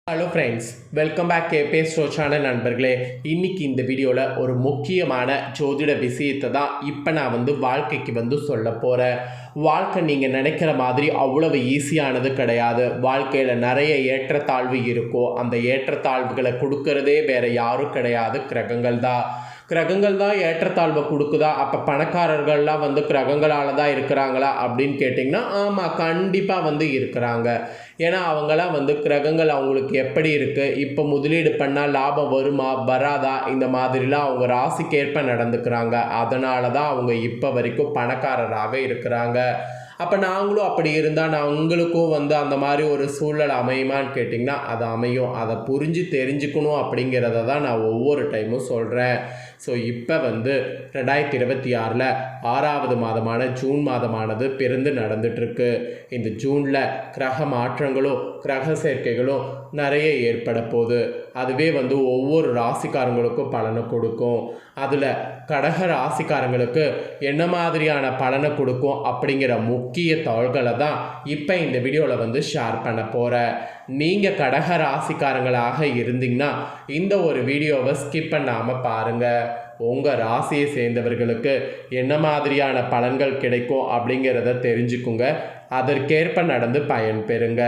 Hello friends, welcome back கேபே ஸ்டோ channel நண்பர்களே. இன்றைக்கி இந்த வீடியோவில் ஒரு முக்கியமான ஜோதிட விஷயத்தை தான் இப்போ நான் வாழ்க்கைக்கு சொல்ல போகிறேன். வாழ்க்கை நீங்கள் நினைக்கிற மாதிரி அவ்வளவு ஈஸியானது கிடையாது. வாழ்க்கையில் நிறைய ஏற்றத்தாழ்வு இருக்கும். அந்த ஏற்றத்தாழ்வுகளை கொடுக்கறதே வேறு யாரும் கிடையாது, கிரகங்கள் தான் ஏற்றத்தாழ்வை கொடுக்குதா? அப்போ பணக்காரர்கள்லாம் கிரகங்களால் தான் இருக்கிறாங்களா அப்படின்னு கேட்டிங்கன்னா, ஆமாம், கண்டிப்பாக இருக்கிறாங்க. ஏன்னா அவங்களாம் கிரகங்கள் அவங்களுக்கு எப்படி இருக்குது, இப்போ முதலீடு பண்ணால் லாபம் வருமா வராதா, இந்த மாதிரிலாம் அவங்க ராசிக்கேற்ப நடந்துக்கிறாங்க. அதனால தான் அவங்க இப்போ வரைக்கும் பணக்காரராக இருக்கிறாங்க. அப்போ நாங்களும் அப்படி இருந்தால் நாங்களுக்கும் அந்த மாதிரி ஒரு சூழல் அமையுமான்னு கேட்டிங்கன்னா, அது அமையும். அதை புரிஞ்சு தெரிஞ்சுக்கணும் அப்படிங்கிறத தான் நான் ஒவ்வொரு டைமும் சொல்கிறேன். ஸோ இப்போ 2026 6வது மாதமான ஜூன் மாதமானது பிறந்து நடந்துகிட்ருக்கு. இந்த ஜூனில் கிரக மாற்றங்களும் கிரக சேர்க்கைகளும் நிறைய ஏற்பட போகுது. அதுவே ஒவ்வொரு ராசிக்காரங்களுக்கும் பலனை கொடுக்கும். அதில் கடக ராசிக்காரங்களுக்கு என்ன மாதிரியான பலனை கொடுக்கும் அப்படிங்கிற முக்கிய தகவல்களை தான் இப்போ இந்த வீடியோவில் ஷேர் பண்ண போகிறேன். நீங்கள் கடக ராசிக்காரங்களாக இருந்தீங்கன்னா இந்த ஒரு வீடியோவை ஸ்கிப் பண்ணாமல் பாருங்கள். உங்கள் ராசியை சேர்ந்தவர்களுக்கு என்ன மாதிரியான பலன்கள் கிடைக்கும் அப்படிங்கிறத தெரிஞ்சுக்குங்க. அதற்கேற்ப நடந்து பயன் பெறுங்க.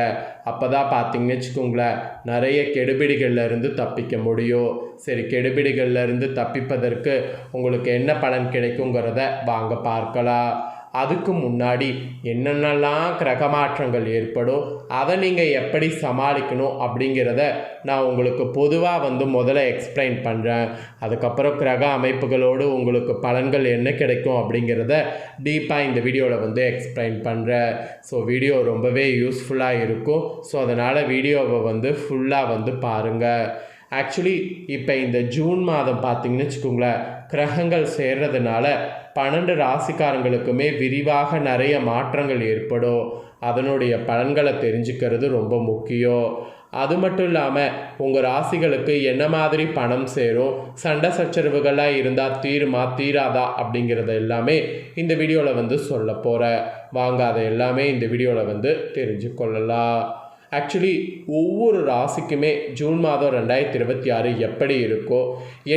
அப்போ தான் பார்த்தீங்கன்னு வச்சுக்கோங்களேன், நிறைய கெடுபிடிகள்லேருந்து தப்பிக்க முடியும். சரி, கெடுபிடிகள்லேருந்து தப்பிப்பதற்கு உங்களுக்கு என்ன பலன் கிடைக்குங்கிறத வாங்க பார்க்கலாம். அதுக்கு முன்னாடி என்னென்னலாம் கிரக மாற்றங்கள் ஏற்படும், அதை நீங்கள் எப்படி சமாளிக்கணும் அப்படிங்கிறத நான் உங்களுக்கு பொதுவாக முதல்ல எக்ஸ்பிளைன் பண்ணுறேன். அதுக்கப்புறம் கிரக அமைப்புகளோடு உங்களுக்கு பலன்கள் என்ன கிடைக்கும் அப்படிங்கிறத டீப்பாக இந்த வீடியோவில் எக்ஸ்பிளைன் பண்ணுறேன். ஸோ வீடியோ ரொம்பவே யூஸ்ஃபுல்லாக இருக்கும். ஸோ அதனால் வீடியோவை ஃபுல்லாக பாருங்கள். ஆக்சுவலி இப்போ இந்த ஜூன் மாதம் பார்த்திங்கன்னு வச்சுக்கோங்களேன், கிரகங்கள் சேர்றதுனால 12 ராசிக்காரங்களுக்குமே விரிவாக நிறைய மாற்றங்கள் ஏற்படும். அதனுடைய பலன்களை தெரிஞ்சுக்கிறது ரொம்ப முக்கியம். அது மட்டும் இல்லாமல் உங்கள் ராசிகளுக்கு என்ன மாதிரி பணம் சேரும், சண்டை சச்சரவுகளாக இருந்தால் தீருமா தீராதா அப்படிங்கிறத எல்லாமே இந்த வீடியோவில் சொல்ல போகிறேன். வாங்க அதை எல்லாமே இந்த வீடியோவில் தெரிஞ்சு கொள்ளலாம். ஆக்சுவலி ஒவ்வொரு ராசிக்குமே ஜூன் மாதம் 2026 எப்படி இருக்கோ,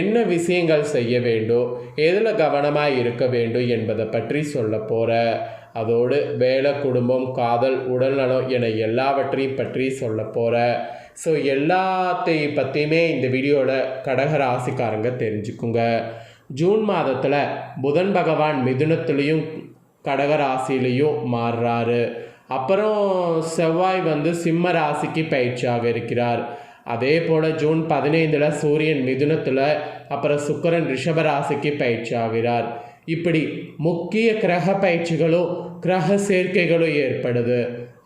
என்ன விஷயங்கள் செய்ய வேண்டும், எதில் கவனமாக இருக்க வேண்டும் என்பதை பற்றி சொல்ல போகிறேன். அதோடு வேலை, குடும்பம், காதல், உடல்நலம் என எல்லாவற்றையும் பற்றி சொல்ல போகிறேன். ஸோ எல்லாத்தையும் பற்றியுமே இந்த வீடியோவில் கடக ராசிக்காரங்க தெரிஞ்சுக்குங்க. ஜூன் மாதத்தில் புதன் பகவான் மிதுனத்துலேயும் கடக ராசியிலையும் மாறுறாரு. அப்புறம் செவ்வாய் சிம்ம ராசிக்கு பயிற்சியாக இருக்கிறார். அதே போல் ஜூன் 15 சூரியன் மிதுனத்தில், அப்புறம் சுக்கிரன் ரிஷப ராசிக்கு பயிற்சி ஆகிறார். இப்படி முக்கிய கிரக பயிற்சிகளும் கிரக சேர்க்கைகளும் ஏற்படுது.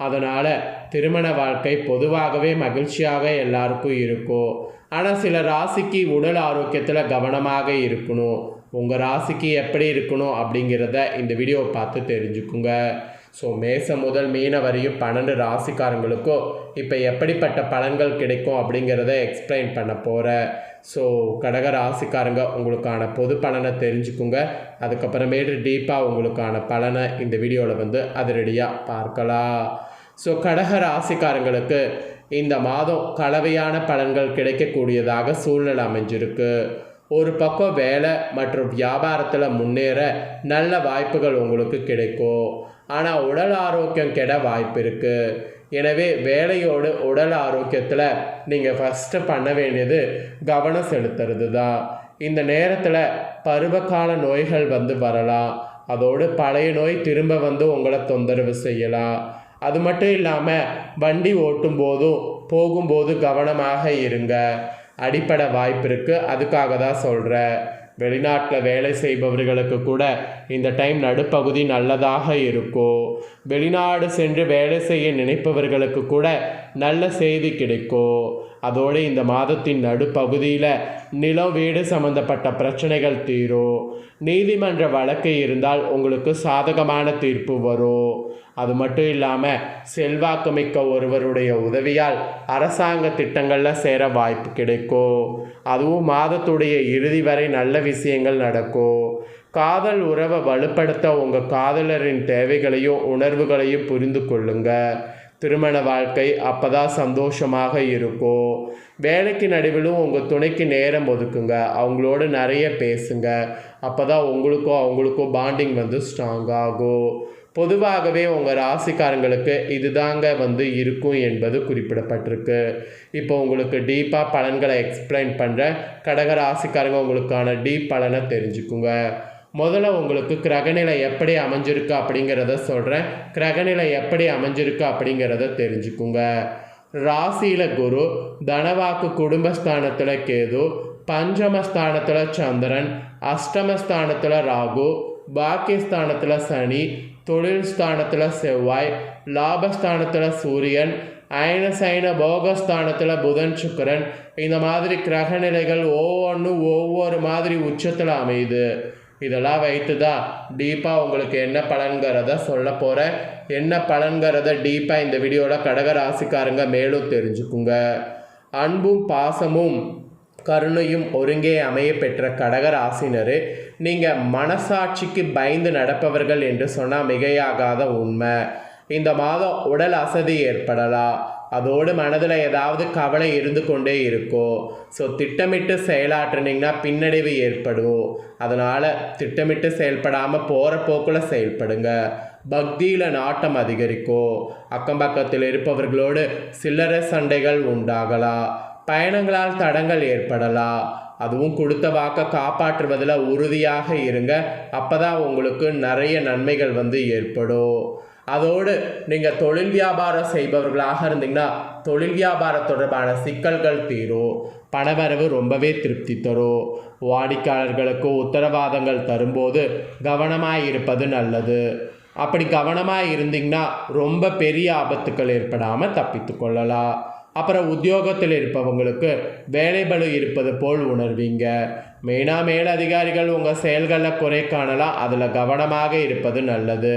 அதனால் திருமண வாழ்க்கை பொதுவாகவே மகிழ்ச்சியாக எல்லாருக்கும் இருக்கும். ஆனால் சில ராசிக்கு உடல் ஆரோக்கியத்தில் கவனமாக இருக்கணும். உங்கள் ராசிக்கு எப்படி இருக்கணும் அப்படிங்கிறத இந்த வீடியோவை பார்த்து தெரிஞ்சுக்குங்க. ஸோ மேசம் முதல் மீன வரையும் 12 ராசிக்காரங்களுக்கும் இப்போ எப்படிப்பட்ட பலன்கள் கிடைக்கும் அப்படிங்கிறத எக்ஸ்பிளைன் பண்ண போகிறேன். ஸோ கடக ராசிக்காரங்க உங்களுக்கான பொது பலனை தெரிஞ்சுக்குங்க. அதுக்கப்புறமேட்டு டீப்பாக உங்களுக்கான பலனை இந்த வீடியோவில் அதிரடியாக பார்க்கலாம். ஸோ கடக ராசிக்காரங்களுக்கு இந்த மாதம் கலவையான பலன்கள் கிடைக்கக்கூடியதாக சூழ்நிலை அமைஞ்சிருக்கு. ஒரு பக்கம் வேலை மற்றும் வியாபாரத்தில் முன்னேற நல்ல வாய்ப்புகள் உங்களுக்கு கிடைக்கும். ஆனால் உடல் ஆரோக்கியம் கெட வாய்ப்பு இருக்குது. எனவே வேலையோடு உடல் ஆரோக்கியத்தில் நீங்கள் ஃபஸ்ட்டு பண்ண வேண்டியது கவனம் செலுத்துறது தான். இந்த நேரத்தில் பருவகால நோய்கள் வரலாம். அதோடு பழைய நோய் திரும்ப உங்களை தொந்தரவு செய்யலாம். அது மட்டும் இல்லாமல் வண்டி ஓட்டும் போதும் போகும்போது கவனமாக இருங்க. அடிப்பட வாய்ப்பு இருக்குது. அதுக்காக தான் சொல்கிறேன். வெளிநாட்டில் வேலை செய்பவர்களுக்கு கூட இந்த டைம் நடுப்பகுதி நல்லதாக இருக்கும். வெளிநாடு சென்று வேலை செய்ய நினைப்பவர்களுக்கு கூட நல்ல செய்தி கிடைக்கும். அதோடு இந்த மாதத்தின் நடுப்பகுதியில் நிலம், வீடு சம்பந்தப்பட்ட பிரச்சனைகள் தீரும். நீதிமன்ற வழக்கு இருந்தால் உங்களுக்கு சாதகமான தீர்ப்பு வரும். அது மட்டும் இல்லாமல் செல்வாக்குமிக்க ஒருவருடைய உதவியால் அரசாங்க திட்டங்களில் சேர வாய்ப்பு கிடைக்கும். அதுவும் மாதத்துடைய இறுதி வரை நல்ல விஷயங்கள் நடக்கும். காதல் உறவை வலுப்படுத்த உங்கள் காதலரின் தேவைகளையும் உணர்வுகளையும் புரிந்து கொள்ளுங்க. திருமண வாழ்க்கை அப்போ தான் சந்தோஷமாக இருக்கும். வேலைக்கு நடுவிலும் உங்கள் துணைக்கு நேரம் ஒதுக்குங்க. அவங்களோட நிறைய பேசுங்க. அப்போ தான் உங்களுக்கும் அவங்களுக்கும் பாண்டிங் வந்து ஸ்ட்ராங் ஆகும். பொதுவாகவே உங்கள் ராசிக்காரங்களுக்கு இதுதாங்க வந்து இருக்கும் என்பது குறிப்பிடப்பட்டிருக்கு. இப்போ உங்களுக்கு டீப்பாக பலன்களை எக்ஸ்பிளைன் பண்ணுறேன். கடக ராசிக்காரங்க உங்களுக்கான டீப் பலனை தெரிஞ்சுக்குங்க. முதல்ல உங்களுக்கு கிரகநிலை எப்படி அமைஞ்சிருக்கு அப்படிங்கிறத சொல்கிறேன். கிரகநிலை எப்படி அமைஞ்சிருக்கு அப்படிங்கிறத தெரிஞ்சுக்குங்க. ராசியில் குரு, தனவாக்கு குடும்பஸ்தானத்தில் கேது, பஞ்சமஸ்தானத்தில் சந்திரன், அஷ்டமஸ்தானத்தில் ராகு, பாக்கியஸ்தானத்தில் சனி, தொழில் ஸ்தானத்தில் செவ்வாய், லாபஸ்தானத்தில் சூரியன், அயனசைன போகஸ்தானத்தில் புதன் சுக்கிரன். இந்த மாதிரி கிரகநிலைகள் ஒவ்வொன்றும் ஒவ்வொரு மாதிரி உச்சத்தில் அமையுது. இதெல்லாம் வைத்து தான் டீப்பாக உங்களுக்கு என்ன பலன்கிறத சொல்ல போகிறேன். என்ன பலன்கிறத டீப்பாக இந்த வீடியோவில் கடக ராசிக்காரங்க மேலும் தெரிஞ்சுக்குங்க. அன்பும் பாசமும் கருணையும் ஒருங்கே அமைய பெற்ற கடக ராசினரு, நீங்கள் மனசாட்சிக்கு பயந்து நடப்பவர்கள் என்று சொன்னால் மிகையாகாத உண்மை. இந்த மாதம் உடல் அசதி ஏற்படலாம். அதோடு மனதில் ஏதாவது கவலை இருந்து கொண்டே இருக்கும். ஸோ திட்டமிட்டு செயலாற்றினீங்கன்னா பின்னடைவு ஏற்படும். அதனால் திட்டமிட்டு செயல்படாமல் போகிற போக்கில் செயல்படுங்க. பக்தியில் நாட்டம் அதிகரிக்கும். அக்கம் பக்கத்தில் இருப்பவர்களோடு சில்லறை சண்டைகள் உண்டாகலாம். பயணங்களால் தடங்கள் ஏற்படலாம். அதுவும் கொடுத்த வாக்கை காப்பாற்றுவதில் உறுதியாக இருங்க. அப்போ தான் உங்களுக்கு நிறைய நன்மைகள் வந்து ஏற்படும். அதோடு நீங்கள் தொழில் வியாபாரம் செய்பவர்களாக இருந்தீங்கன்னா தொழில் வியாபாரம் தொடர்பான சிக்கல்கள் தீரும். பணவரவு ரொம்பவே திருப்தி தரும். வாடிக்கையாளர்களுக்கு உத்தரவாதங்கள் தரும்போது கவனமாக இருப்பது நல்லது. அப்படி கவனமாக இருந்தீங்கன்னா ரொம்ப பெரிய ஆபத்துக்கள் ஏற்படாமல் தப்பித்து கொள்ளலாம். அப்புறம் உத்தியோகத்தில் இருப்பவங்களுக்கு வேலைபளு இருப்பது போல் உணர்வீங்க. மெயினாக மேலதிகாரிகள் உங்கள் செயல்களில் குறை காணலாம். அதில் கவனமாக இருப்பது நல்லது.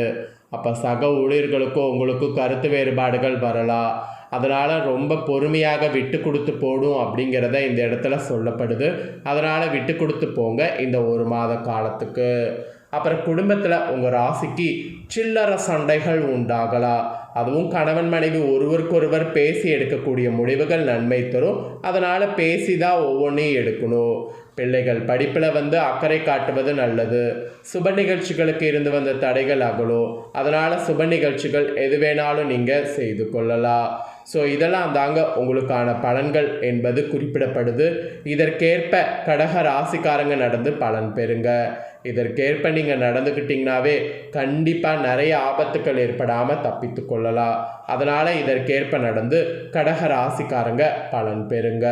அப்போ சக ஊழியர்களுக்கும் உங்களுக்கு கருத்து வேறுபாடுகள் வரலாம். அதனால் ரொம்ப பொறுமையாக விட்டு கொடுத்து போடும் அப்படிங்கிறத இந்த இடத்துல சொல்லப்படுது. அதனால் விட்டு கொடுத்து போங்க இந்த ஒரு மாத காலத்துக்கு. அப்புறம் குடும்பத்தில் உங்கள் ராசிக்கு சில்லறை சண்டைகள் உண்டாகலாம். அதுவும் கணவன் மனைவி ஒருவருக்கொருவர் பேசி எடுக்கக்கூடிய முடிவுகள் நன்மை தரும். அதனால் பேசி தான் ஒவ்வொன்றையும் எடுக்கணும். பிள்ளைகள் படிப்பில் வந்து அக்கறை காட்டுவது நல்லது. சுப நிகழ்ச்சிகளுக்கு இருந்து வந்த தடைகள் அகலும். அதனால் சுப நிகழ்ச்சிகள் எது வேணாலும் நீங்கள் செய்து கொள்ளலாம். ஸோ இதெல்லாம் தாங்க உங்களுக்கான பலன்கள் என்பது குறிப்பிடப்படுது. இதற்கேற்ப கடக ராசிக்காரங்க நடந்து பலன் பெறுங்க. இதற்கேற்ப நீங்கள் நடந்துக்கிட்டிங்கனாவே கண்டிப்பாக நிறைய ஆபத்துக்கள் ஏற்படாமல் தப்பித்து கொள்ளலாம். அதனால் இதற்கேற்ப நடந்து கடக ராசிக்காரங்க பலன் பெறுங்க.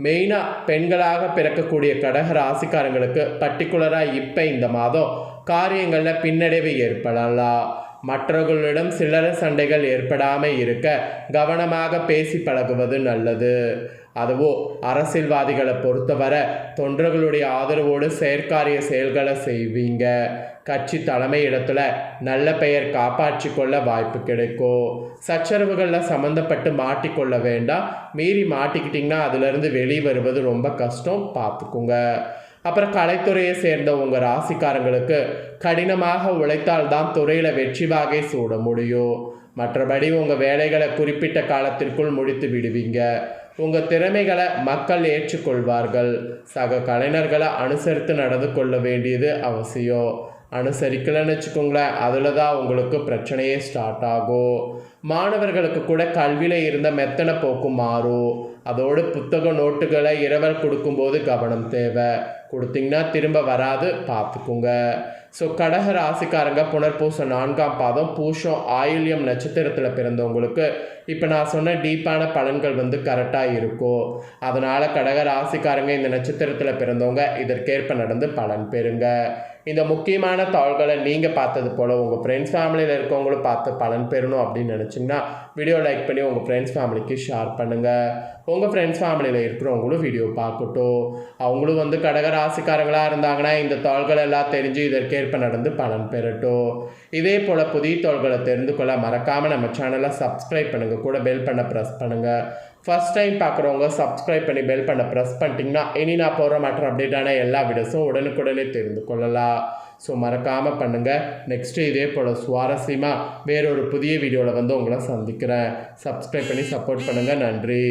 மெயினாக பெண்களாக பிறக்கக்கூடிய கடக ராசிக்காரங்களுக்கு பர்டிகுலராக இப்போ இந்த மாதம் காரியங்களில் பின்னடைவு ஏற்படலாம். மற்றவர்களிடம் சில்லறை சண்டைகள் ஏற்படாமல் இருக்க கவனமாக பேசி பழகுவது நல்லது. அதுவும் அரசியல்வாதிகளை பொறுத்தவரை தொண்டர்களுடைய ஆதரவோடு செயற்காரிய செயல்களை செய்வீங்க. கட்சி தலைமை இடத்துல நல்ல பெயர் காப்பாற்றி கொள்ள வாய்ப்பு கிடைக்கும். சச்சரவுகளில் சம்மந்தப்பட்டு மாட்டிக்கொள்ள வேண்டாம். மீறி மாட்டிக்கிட்டிங்கன்னா அதிலிருந்து வெளியே வருவது ரொம்ப கஷ்டம், பார்த்துக்குங்க. அப்புறம் கலைத்துறையை சேர்ந்த உங்கள் ராசிக்காரங்களுக்கு கடினமாக உழைத்தால் தான் துறையில் வெற்றி வாகை சூட முடியும். மற்றபடி உங்கள் வேலைகளை குறிப்பிட்ட காலத்திற்குள் முடித்து விடுவீங்க. உங்கள் திறமைகளை மக்கள் ஏற்றுக்கொள்வார்கள். சக கலைஞர்களை அனுசரித்து நடந்து கொள்ள வேண்டியது அவசியம். அனுசரிக்கலைன்னு வச்சுக்கோங்களேன், அதில் தான் உங்களுக்கு பிரச்சனையே ஸ்டார்ட் ஆகும். மாணவர்களுக்கு கூட கல்வியில் இருந்த மெத்தனை போக்கு மாறும். அதோடு புத்தக நோட்டுகளை இரவல் கொடுக்கும்போது கவனம் தேவை. கொடுத்தீங்கன்னா திரும்ப வராது, பார்த்துக்குங்க. ஸோ கடக ராசிக்காரங்க புனர்பூசம் 4ஆம் பாதம், பூஷம், ஆயில்யம் நட்சத்திரத்தில் பிறந்தவங்களுக்கு இப்போ நான் சொன்ன டீப்பான பலன்கள் வந்து கரெக்டாக இருக்கும். அதனால் கடக ராசிக்காரங்க இந்த நட்சத்திரத்தில் பிறந்தவங்க இதற்கேற்ப நடந்து பலன் பெறுங்க. இந்த முக்கியமான தாள்களை நீங்கள் பார்த்தது போல் உங்கள் ஃப்ரெண்ட்ஸ் ஃபேமிலியில் இருக்கவங்களும் பார்த்து பலன் பெறணும் அப்படின்னு நினச்சிங்கன்னா வீடியோ லைக் பண்ணி உங்கள் ஃப்ரெண்ட்ஸ் ஃபேமிலிக்கு ஷேர் பண்ணுங்கள். உங்கள் ஃப்ரெண்ட்ஸ் ஃபேமிலியில் இருக்கிறவங்களும் வீடியோ பார்க்கட்டும். அவங்களும் வந்து கடக ராசிக்காரங்களாக இருந்தாங்கன்னா இந்த தாள்கள் எல்லாம் தெரிஞ்சு இதற்கேற்ப நடந்து பலன் பெறட்டும். இதே போல் புதிய தாள்களை தெரிந்து கொள்ள மறக்காமல் நம்ம சேனலை சப்ஸ்கிரைப் பண்ணுங்கள். கூட பெல் பண்ண ப்ரெஸ் பண்ணுங்கள். ஃபர்ஸ்ட் டைம் பார்க்குறவங்க சப்ஸ்கிரைப் பண்ணி பெல் பண்ண ப்ரெஸ் பண்ணிட்டீங்கன்னா இனி நான் போகிற மற்ற அப்டேட்டான எல்லா வீடியோஸும் உடனுக்குடனே தெரிந்து கொள்ளலாம். ஸோ மறக்காமல் பண்ணுங்கள். நெக்ஸ்ட்டு இதே போல் சுவாரஸ்யமாக வேறொரு புதிய வீடியோவில் வந்து உங்களை சந்திக்கிறேன். சப்ஸ்கிரைப் பண்ணி சப்போர்ட் பண்ணுங்கள். நன்றி.